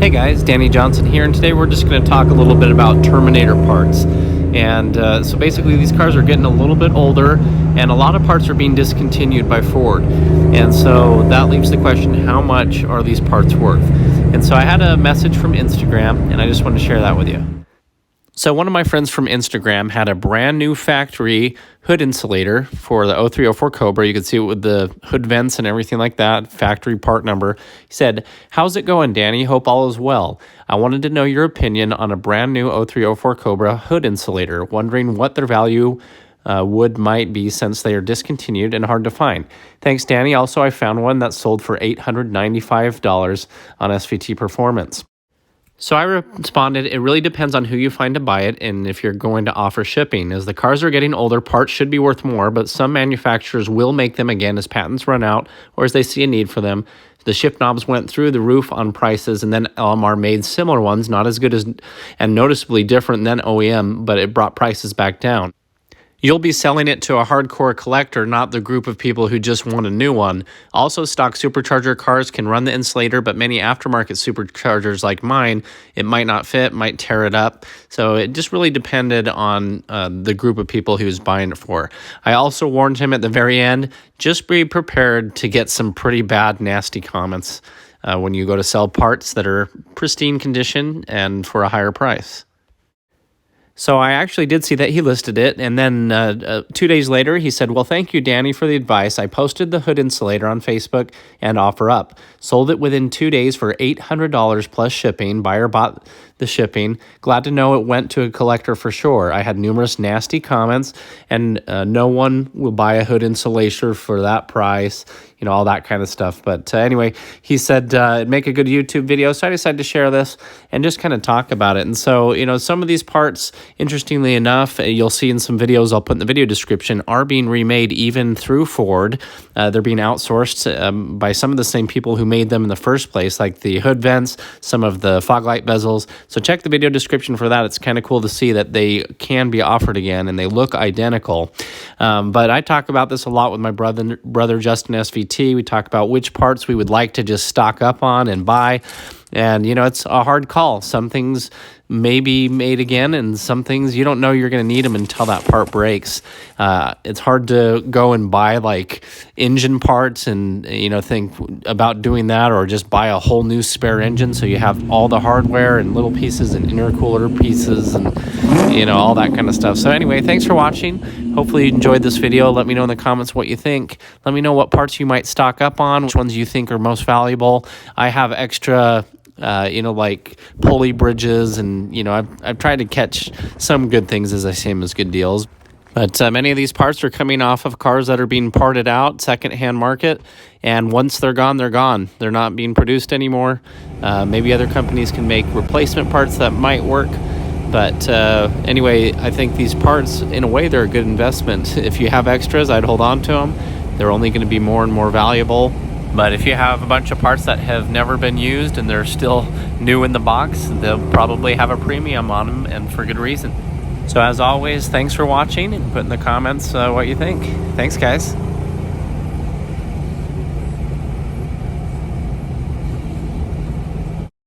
Hey guys, Danny Johnson here, and today we're just going to talk a little bit about Terminator parts. And so basically these cars are getting a little bit older, and a lot of parts are being discontinued by Ford. And so that leaves the question, how much are these parts worth? And so I had a message from Instagram, and I just wanted to share that with you. So one of my friends from Instagram had a brand new factory hood insulator for the 0304 Cobra. You could see it with the hood vents and everything like that, factory part number. He said, "How's it going, Danny? Hope all is well. I wanted to know your opinion on a brand new 0304 Cobra hood insulator, wondering what their value might be since they are discontinued and hard to find. Thanks, Danny. Also, I found one that sold for $895 on SVT Performance." So I responded, it really depends on who you find to buy it and if you're going to offer shipping. As the cars are getting older, parts should be worth more, but some manufacturers will make them again as patents run out or as they see a need for them. The shift knobs went through the roof on prices, and then LMR made similar ones, not as good as and noticeably different than OEM, but it brought prices back down. You'll be selling it to a hardcore collector, not the group of people who just want a new one. Also, stock supercharger cars can run the insulator, but many aftermarket superchargers like mine, it might not fit, might tear it up. So it just really depended on the group of people he was buying it for. I also warned him at the very end, just be prepared to get some pretty bad, nasty comments when you go to sell parts that are pristine condition and for a higher price. So I actually did see that he listed it, and then 2 days later, he said, "Well, thank you, Danny, for the advice. I posted the hood insulator on Facebook and offer up. Sold it within 2 days for $800 plus shipping. Buyer bought the shipping. Glad to know it went to a collector for sure. I had numerous nasty comments, and no one will buy a hood insulator for that price." You know, all that kind of stuff. But anyway, he said it'd make a good YouTube video. So I decided to share this and just kind of talk about it. And so, you know, some of these parts, interestingly enough, you'll see in some videos I'll put in the video description, are being remade even through Ford. They're being outsourced by some of the same people who made them in the first place, like the hood vents, some of the fog light bezels. So check the video description for that. It's kind of cool to see that they can be offered again and they look identical. But I talk about this a lot with my brother Justin SVT. We talk about which parts we would like to just stock up on and buy. And, you know, it's a hard call. Some things may be made again, and some things you don't know you're going to need them until that part breaks. It's hard to go and buy, like, engine parts and, you know, think about doing that, or just buy a whole new spare engine so you have all the hardware and little pieces and intercooler pieces and, you know, all that kind of stuff. So anyway, thanks for watching. Hopefully you enjoyed this video. Let me know in the comments what you think. Let me know what parts you might stock up on, which ones you think are most valuable. I have extra you know, like pulley bridges, and, you know, I've tried to catch some good things as I see them as good deals. But many of these parts are coming off of cars that are being parted out, secondhand market, and once they're gone, they're gone. They're not being produced anymore. Maybe other companies can make replacement parts that might work. But anyway, I think these parts, in a way, they're a good investment. If you have extras, I'd hold on to them. They're only going to be more and more valuable. But if you have a bunch of parts that have never been used and they're still new in the box, they'll probably have a premium on them, and for good reason. So as always, thanks for watching, and put in the comments what you think. Thanks, guys.